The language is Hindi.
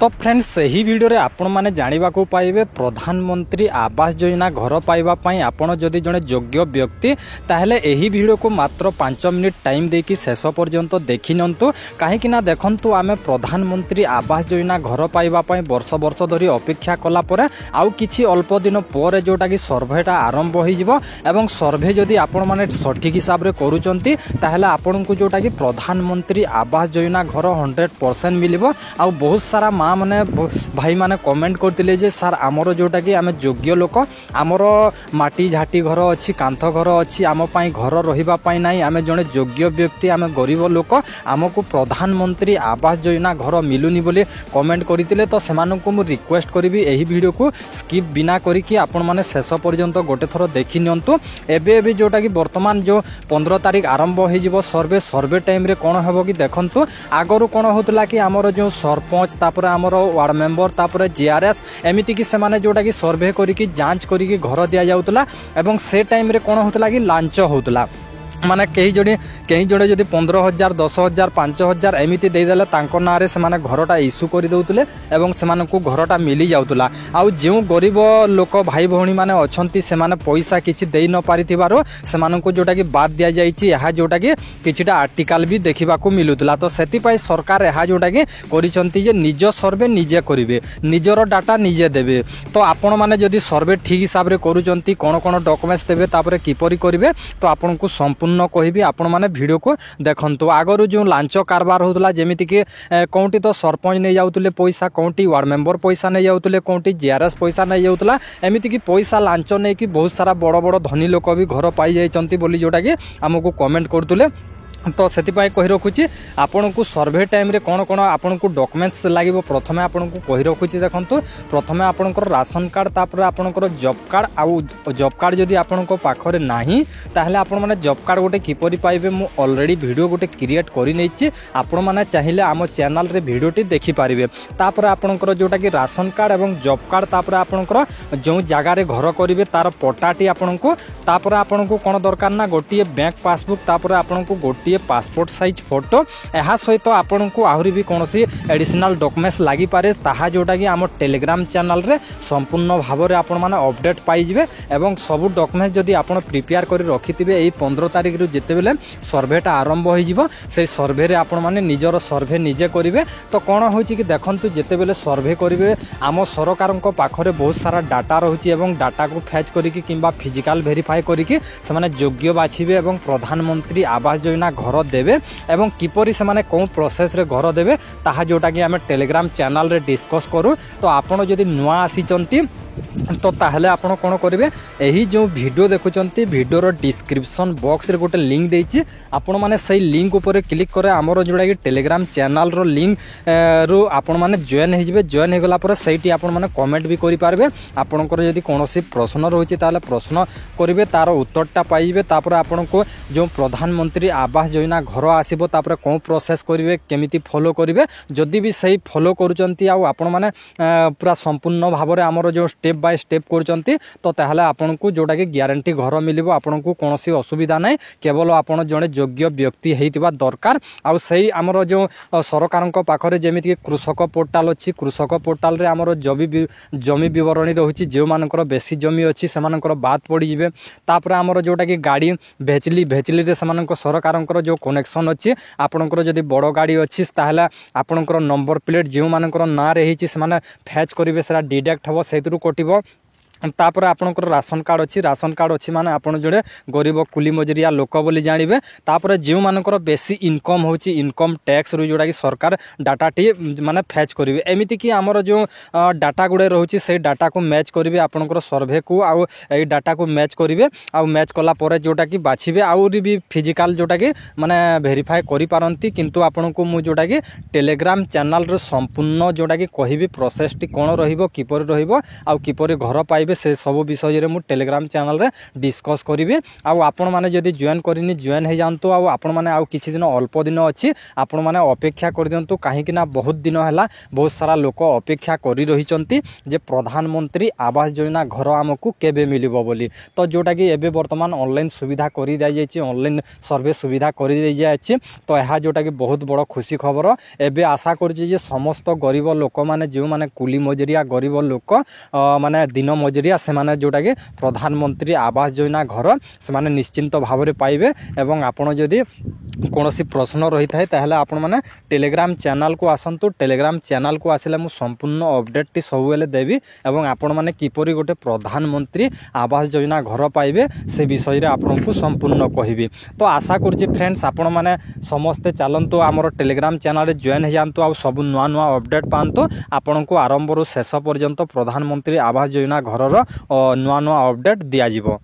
तो फ्रेंड्स सही वीडियो रे आपण माने जानिबा को पाइबे प्रधानमंत्री आवास योजना घर पाइबा पई आपण जदि जने योग्य व्यक्ति ताहले एही वीडियो को मात्र 5 मिनिट टाइम देकी शेष पर्यंत देखि नंतु काहे कि ना देखंतु आमे प्रधानमंत्री आवास योजना घर पाइबा पई वर्ष वर्ष धरी अपेक्षा कला परे आउ किछि अल्प दिन पर जोटा कि सर्वेटा आरंभ होई जिवो एवं सर्वे जदि आपण माने सठिक हिसाब रे करूचंती ताहले आपण को जोटा कि प्रधानमंत्री आवास योजना घर 100% मिलिबो आउ बहुत सारा माँ माने भाई माने कमेंट करथिले जे सर आमर जोटा कि आमे योग्य लोक आमर माटी झाटी घर अच्छी कांथ घर अच्छी आम पाई घर रहिबा पाई नाही आमे जने योग्य व्यक्ति आमे गरीब लोक आमको प्रधानमंत्री आवास योजना घर मिलुनी बोली कमेंट करथिले तो सेमानकु मु रिक्वेस्ट करिवि एही वीडियो को स्किप बिना करिकि आपण माने शेष पर्यंत गोटे थरो देखि नियंतु एबे जोटा कि वर्तमान जो 15 तारिख आरंभ हो जिवो सर्वे टाइम रे कोन हेबो कि देखंतु आगरु कोन होतला कि हमर जो सरपंच तापर हमर वार्ड मेंबर तापर जीआरएस एमिति कि सेमाने जोटा कि सर्वे करिकि जांच करिकि घर दिया जाउतला एवं से टाइम रे कोन होतला कि लांच होतला माने कई जड़े जदि 15,000 10,000 5,000 एमती देदेले तांको नारे से माने घरटा इश्यू कर दउतले एवं सेमानकु घरटा मिली जाउतला आउ जो गरीब लोक भाई भौणी माने अछंती से माने पैसा किछि देई न पारिथिबारो सेमानकु जोटा कि बाद दिया जाइछि एहा जोटा कि किछिटा आर्टिकल भी देखिबा को मिलुतला तो सेति पई सरकार एहा जोटा कि करिसंती जे निज सर्वे निजे करिवे निजर डाटा निजे देबे तो आपण माने जदि सर्वे ठीक हिसाब रे करूचंती कोन कोन डॉक्यूमेंट्स देबे तापरे किपरि करिवे तो आपनकु संपूर्ण कहिबी आपण माने वीडियो को देखंतु आगरु जो लांच कारबार होतला जेमिति कि कोंटी तो सरपंच नै जाउतले पैसा कोंटी वार्ड मेंबर पैसा नै जाउतले कोंटी जीआरएस पैसा नै जाउतला एमिति कि पैसा लांच नै कि बहुत सारा बड़ बड़ धनी लोक भी घर पाई जाइचंती बोली जोटा कि हमकु कमेंट करतुले तो से कही रखुची आपण को सर्वे टाइम रे कौन कौन आपण को डॉक्यूमेंट्स लागिवो प्रथमे आपण को कही रखुची देखंतु प्रथमे आपणकर राशन कार्ड तापर आपणकर जॉब कार्ड आउ जॉब कार्ड जदि आपण को पाखरे नाही ताहले आपण माने जॉब कार्ड गोटे किपरि पाइबे मु ऑलरेडी वीडियो गोटे क्रिएट करि नैछि आपण माने चाहिले आम चैनल रे वीडियोटी देखि पारिबे तापर आपणकर जोटा कि राशन कार्ड एवं जॉब कार्ड तापर आपणकर जो जगह रे घर करिवे तार पटाटी आपण को तापर आपण को कोन दरकार ना गोटिए बैंक पासबुक तापर आपण को गोटिए पासपोर्ट साइज फोटो यह सहित आपण को आहरी भी कौन एडिशनल डॉक्यूमेंट्स लगी पारे ताहा जोटा कि आम टेलीग्राम चैनल रे संपूर्ण भाव में आपण माने अपडेट पाइबे एवं सबू डॉक्यूमेंट्स जदि आपण प्रिपेयर कर रखिथिबे एई 15 तारिख रु जेतेबेले सर्वेटा आरंभ हो जिवो से सर्वे रे आपण माने निजर सर्वे निजे करिवे तो कोन होची कि देखंतु जेतेबेले सर्वे करिवे आम सरकारक पाखरे बहुत सारा डाटा रहुची एवं डाटा को फैच करिकि किंबा फिजिकल वेरीफाई करिकि से माने योग्य बाछिबे एवं प्रधानमंत्री आवास योजना घर देवे एवं किपरि से माने कोन प्रोसेस रे घर देवे ताहा जोटा कि आमे टेलीग्राम चैनल रे डिस्कस करू तो आपण जदि नुआ आसीचंती तो ताहले आपण कोन करिवे एही जो वीडियो देखुचंती वीडियो डिस्क्रिप्शन बॉक्स रे गोटे लिंक देइछि आपण माने सही लिंक ऊपर क्लिक करे हमर जोडा कि टेलीग्राम चैनल रो लिंक रो आपण माने जॉइन हे जिवे जॉइन हे गला पर सेठी आपण माने कमेंट भी करि पारबे आपणकर जदि कोनोसी प्रश्न रहउछि ताले प्रश्न करिवे तार उत्तरटा पाइबे तापर आपण को जो प्रधानमंत्री आवास योजना घर आसीबो तापर कोन प्रोसेस करिवे केमिति फॉलो करिवे जदि भी सही फॉलो करूचंती आ आपण माने पूरा संपूर्ण भाव रे हमर जो स्टेप बाय स्टेप करचंती तो ताहले आपण को जोटा कि ग्यारंटी घर मिलिबो आपण को कोनोसी असुविधा नै केवल आपण जने योग्य व्यक्ति हेतिबा दरकार आ सही हमर जो सरकारक पाखरे जेमिति कि कृषक पोर्टाल अछि कृषक पोर्टाल रे हमर जमी विवरणी रहुछि जे मानकर बेसी जमी अछि से मानकर बात पड़ी जिवे तापर हमर जोटा कि गाड़ी भेचली रे समानक सरकारक जो कनेक्शन अछि आपणकर जदि बड़ गाड़ी अछि ताहले आपणकर नंबर प्लेट जे मानकर ना रे हिछि से माने फैच करिवे सेरा डिडक्ट हबो सेतरु कटिबो तापर आपणकर राशन कार्ड अच्छी माने आपण जोड़े गरीब कुली मजरिया लोक बोली जानिबे तापर जे मानकर बेसी इनकम होची इनकम टैक्स रु जोड़ा कि सरकार डाटा टी माने फैच करिवे एमिति कि हमर जो डाटा गुडे रहउची से डाटा को मैच करिवे आपणकर सर्वे को आउ ए डाटा को मैच करिवे आउ मैच कला परे जोटा कि बाछिबे आउरी भी फिजिकल जोटा कि माने वेरीफाई करि पारंती किंतु आपण को मु जोटा कि टेलीग्राम चैनल रे संपूर्ण जोटा कि कहिबी प्रोसेस टी कोन रहिबो किपर रहिबो आउ किपर घर पाइबे पाइबे से सब विषय रे मु टेलीग्राम चैनल रे डिस्कस करिवे आ आपण माने जदी जॉइन करिनी जॉइन हे जानतो आ आपण माने आ किछि दिन अल्प दिन अछि आपण माने अपेक्षा कर दियंतु काहे कि ना बहुत दिन हैला बहुत सारा लोक अपेक्षा करि रहिचंती जे प्रधानमंत्री आवास योजना घर आमको केबे मिलिबो बोली तो जोटा कि एबे वर्तमान ऑनलाइन सुविधा करि दइ जायछि ऑनलाइन सर्वे सुविधा करि दइ जायछि तो यह जोटा कि बहुत बड़ खुशी खबर एबे आशा करछि जे समस्त गरीब लोक माने जो माने कुली मजरिया गरीब लोक माने दिन मजरिया से माने जोटा कि प्रधानमंत्री आवास योजना घर से माने निश्चिंत भाव में पाइबे एवं आपण जदि कौन प्रश्न रही थाए ताहले आपण माने टेलीग्राम चैनल को आसंतु टेलीग्राम चैनल को आसिले मु संपूर्ण अपडेट टी सब बेले देवी एवं आपण माने किपरि गोटे प्रधानमंत्री आवास योजना घर पाइबे से विषय रे आपण को संपूर्ण कहिबी तो आशा करछि फ्रेंड्स आपण माने समस्ते चलंतु हमर टेलीग्राम चैनल रे जॉइन हे जानतु आ सब नुआ नुआ अपडेट पांतु आपण को आरंभ रु शेष पर्यंत प्रधानमंत्री आवास योजना घर रो नुआ नुआ अपडेट दिया जिवो।